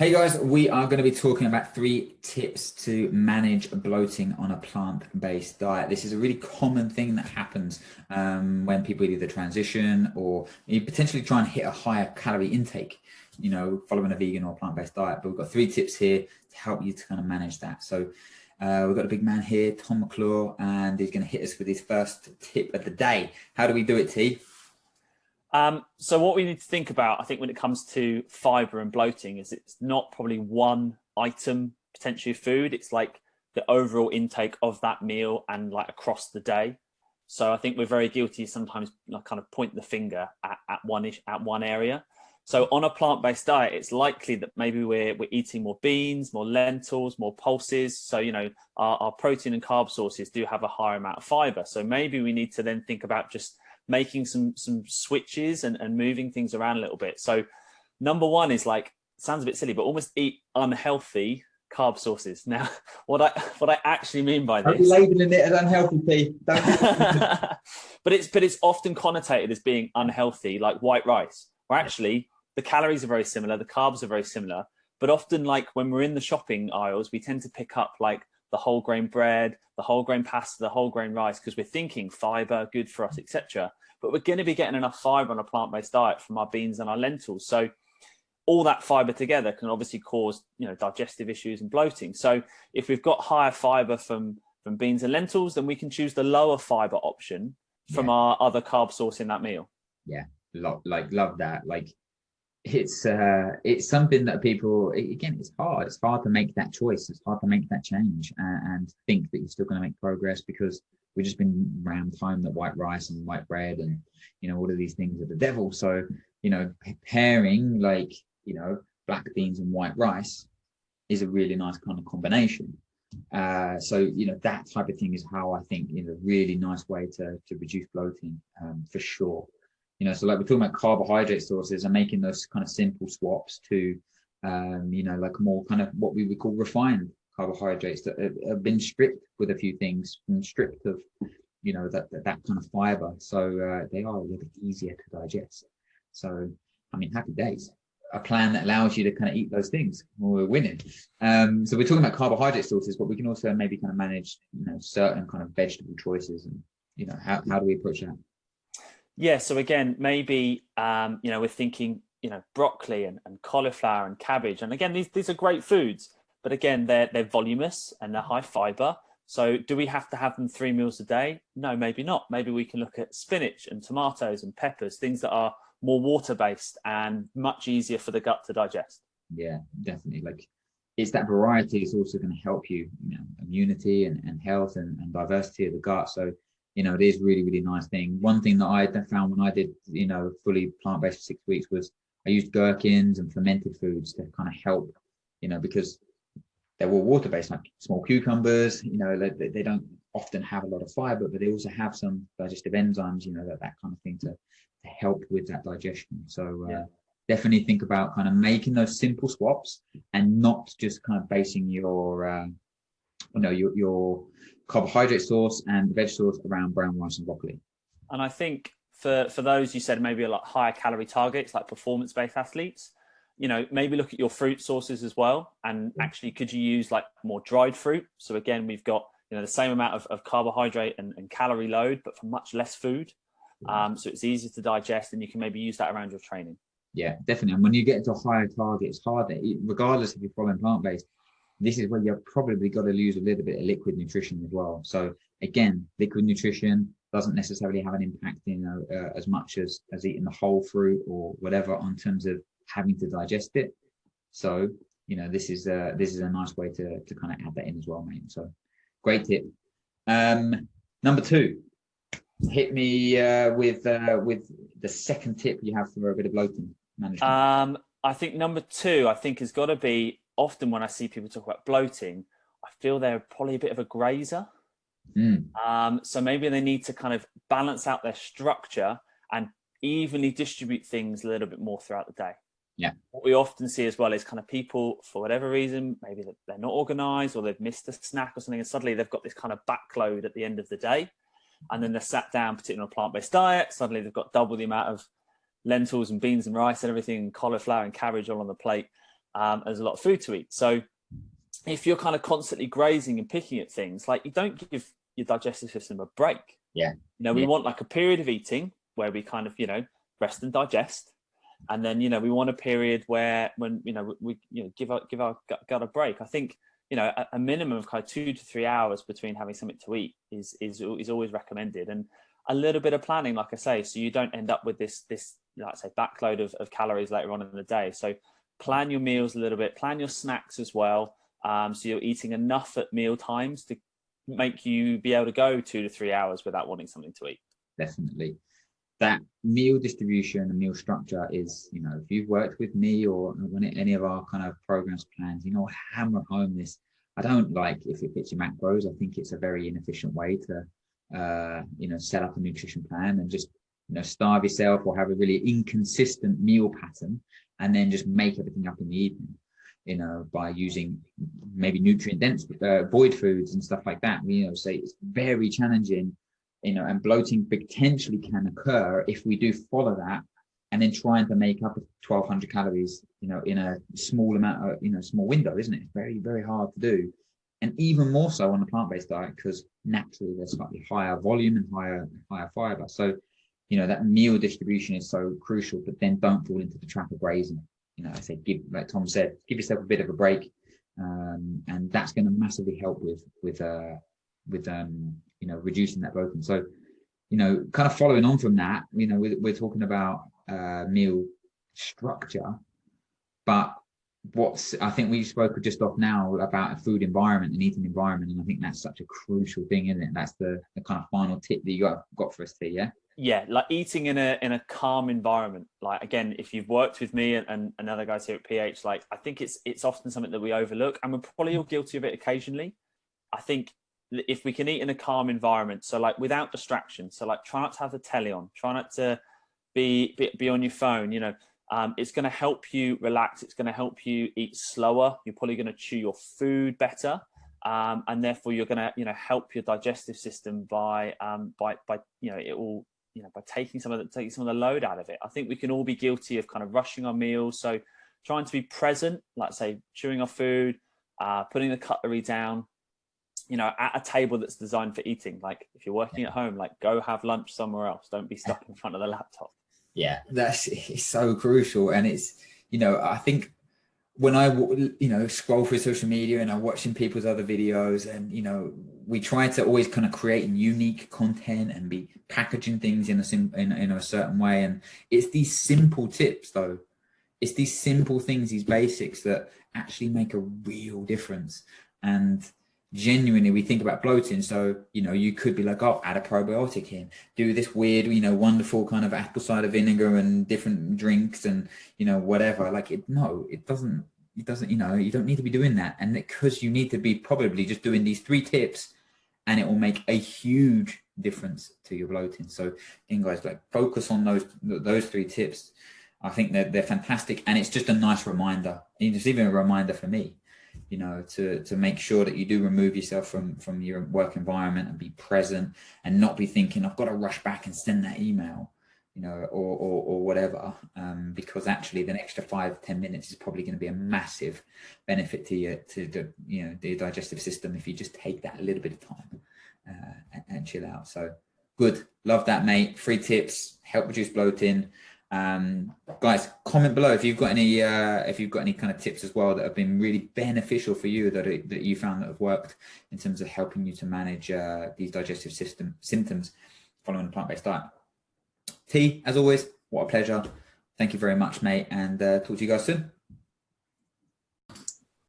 Hey guys, we are going to be talking about 3 tips to manage bloating on a plant-based diet. This is a really common thing that happens when people either transition or you potentially try and hit a higher calorie intake, following a vegan or plant-based diet. But we've got 3 tips here to help you to kind of manage that. So we've got a big man here, Tom McClure, and he's going to hit us with his first tip of the day. How do we do it, T? So what we need to think about, I think, when it comes to fiber and bloating is it's not probably one item potentially of food. It's like the overall intake of that meal and like across the day. So I think we're very guilty sometimes, like, kind of point the finger at one area. So on a plant-based diet, it's likely that maybe we're eating more beans, more lentils, more pulses. So, our protein and carb sources do have a higher amount of fiber. So maybe we need to then think about just making some switches and moving things around a little bit. So number one is, like, sounds a bit silly, but almost eat unhealthy carb sources. Now, what I actually mean by Don't be this, labeling it as unhealthy, T. Don't but it's often connotated as being unhealthy, like white rice, where actually the calories are very similar, the carbs are very similar, but often, like, when we're in the shopping aisles, we tend to pick up like the whole grain bread, the whole grain pasta, the whole grain rice, because we're thinking fiber, good for us, etc. But we're going to be getting enough fiber on a plant-based diet from our beans and our lentils. So all that fiber together can obviously cause, digestive issues and bloating. So if we've got higher fiber from beans and lentils, then we can choose the lower fiber option from our other carb source in that meal. Yeah, love that. Like, it's something that people, again, it's hard to make that choice. It's hard to make that change and think that you're still going to make progress, because we've just been rammed home that white rice and white bread and all of these things are the devil. So pairing, like, black beans and white rice is a really nice kind of combination. So that type of thing is how I think is a really nice way to reduce bloating, for sure. So like we're talking about carbohydrate sources and making those kind of simple swaps to, like more kind of what we would call refined carbohydrates that have been stripped with a few things, and stripped of, that kind of fiber. So they are a little bit easier to digest. So, I mean, happy days. A plan that allows you to kind of eat those things. Well, we're winning. So we're talking about carbohydrate sources, but we can also maybe kind of manage, certain kind of vegetable choices, and, how do we approach that? Yeah, so again, maybe we're thinking, broccoli and cauliflower and cabbage. And again, these are great foods, but again, they're voluminous and they're high fiber. So do we have to have them 3 meals a day? No, maybe not. Maybe we can look at spinach and tomatoes and peppers, things that are more water-based and much easier for the gut to digest. Yeah, definitely. Like, it's that variety is also going to help you, immunity and health and diversity of the gut. So it is really, really nice thing. One thing that I found when I did, fully plant-based for 6 weeks was I used gherkins and fermented foods to kind of help, because they're all water-based, like small cucumbers, they don't often have a lot of fiber, but they also have some digestive enzymes, that kind of thing to help with that digestion. So definitely think about kind of making those simple swaps and not just kind of basing your carbohydrate source and veg source around brown rice and broccoli. And I think for those, you said maybe a lot higher calorie targets, like performance-based athletes, maybe look at your fruit sources as well. And actually, could you use like more dried fruit? So again, we've got, the same amount of carbohydrate and calorie load, but for much less food. So it's easier to digest, and you can maybe use that around your training. Yeah, definitely. And when you get into a higher target, it's harder, regardless if you're following plant-based. This is where you've probably got to lose a little bit of liquid nutrition as well. So again, liquid nutrition doesn't necessarily have an impact, as much as eating the whole fruit or whatever in terms of having to digest it. So, this is a nice way to kind of add that in as well, mate. So great tip. Number 2, hit me with the second tip you have for a bit of bloating management. I think number 2, has got to be, often when I see people talk about bloating, I feel they're probably a bit of a grazer. So maybe they need to kind of balance out their structure and evenly distribute things a little bit more throughout the day. Yeah. What we often see as well is kind of people, for whatever reason, maybe they're not organized or they've missed a snack or something, and suddenly they've got this kind of backload at the end of the day. And then they're sat down, particularly on a plant-based diet, suddenly they've got double the amount of lentils and beans and rice and everything, and cauliflower and cabbage all on the plate. There's a lot of food to eat. So if you're kind of constantly grazing and picking at things, like, you don't give your digestive system a break. Yeah. We want like a period of eating where we kind of, rest and digest. And then, we want a period when we give our gut a break. I think, a minimum of kind of 2 to 3 hours between having something to eat is always recommended. And a little bit of planning, like I say, so you don't end up with this like I say, backload of calories later on in the day. So plan your meals a little bit, plan your snacks as well. So you're eating enough at meal times to make you be able to go 2 to 3 hours without wanting something to eat. Definitely. That meal distribution and meal structure is, if you've worked with me or any of our kind of programs plans, hammer home this. I don't like if it fits your macros. I think it's a very inefficient way to, set up a nutrition plan and just, starve yourself or have a really inconsistent meal pattern and then just make everything up in the evening, by using maybe nutrient dense void foods and stuff like that. Say it's very challenging, and bloating potentially can occur if we do follow that and then trying to make up 1,200 calories, in a small amount of, small window, isn't it? It's very, very hard to do. And even more so on a plant-based diet, because naturally there's slightly higher volume and higher fiber. So, that meal distribution is so crucial, but then don't fall into the trap of grazing. I say, like Tom said, give yourself a bit of a break. And that's going to massively help with reducing that bloating. So, kind of following on from that, we're talking about meal structure, but I think we spoke just off now about a food environment and eating environment, and I think that's such a crucial thing, isn't it? That's the kind of final tip that you got for us here, yeah? Yeah, like eating in a calm environment. Like, again, if you've worked with me and other guys here at PH, like, I think it's often something that we overlook, and we're probably all guilty of it occasionally. I think if we can eat in a calm environment, so like without distraction, so like try not to have the telly on, try not to be on your phone, it's going to help you relax. It's going to help you eat slower. You're probably going to chew your food better. And therefore you're going to, help your digestive system by taking some of the load out of it. I think we can all be guilty of kind of rushing our meals. So trying to be present, like say chewing our food, putting the cutlery down, at a table that's designed for eating. Like if you're working at home, like go have lunch somewhere else. Don't be stuck in front of the laptop. Yeah, it's so crucial. And it's, I think when I, scroll through social media and I'm watching people's other videos and, we try to always kind of create unique content and be packaging things in a certain way. And it's these simple tips though. It's these simple things, these basics that actually make a real difference. And genuinely, we think about bloating. So, you could be like, oh, add a probiotic in, do this weird, wonderful kind of apple cider vinegar and different drinks and, whatever. Like it doesn't, you don't need to be doing that. And because you need to be probably just doing these 3 tips and it will make a huge difference to your bloating. So again, guys, like focus on those 3 tips. I think they're fantastic. And it's just a nice reminder. It's even a reminder for me, to make sure that you do remove yourself from your work environment and be present and not be thinking, I've got to rush back and send that email, or whatever, because actually the extra 5-10 minutes is probably going to be a massive benefit to the digestive system if you just take that a little bit of time and chill out. So good, love that, mate. 3 tips help reduce bloating. Guys, comment below if you've got any kind of tips as well that have been really beneficial for you that you found that have worked in terms of helping you to manage these digestive system symptoms following a plant-based diet. T, as always, what a pleasure. Thank you very much, mate, and talk to you guys soon.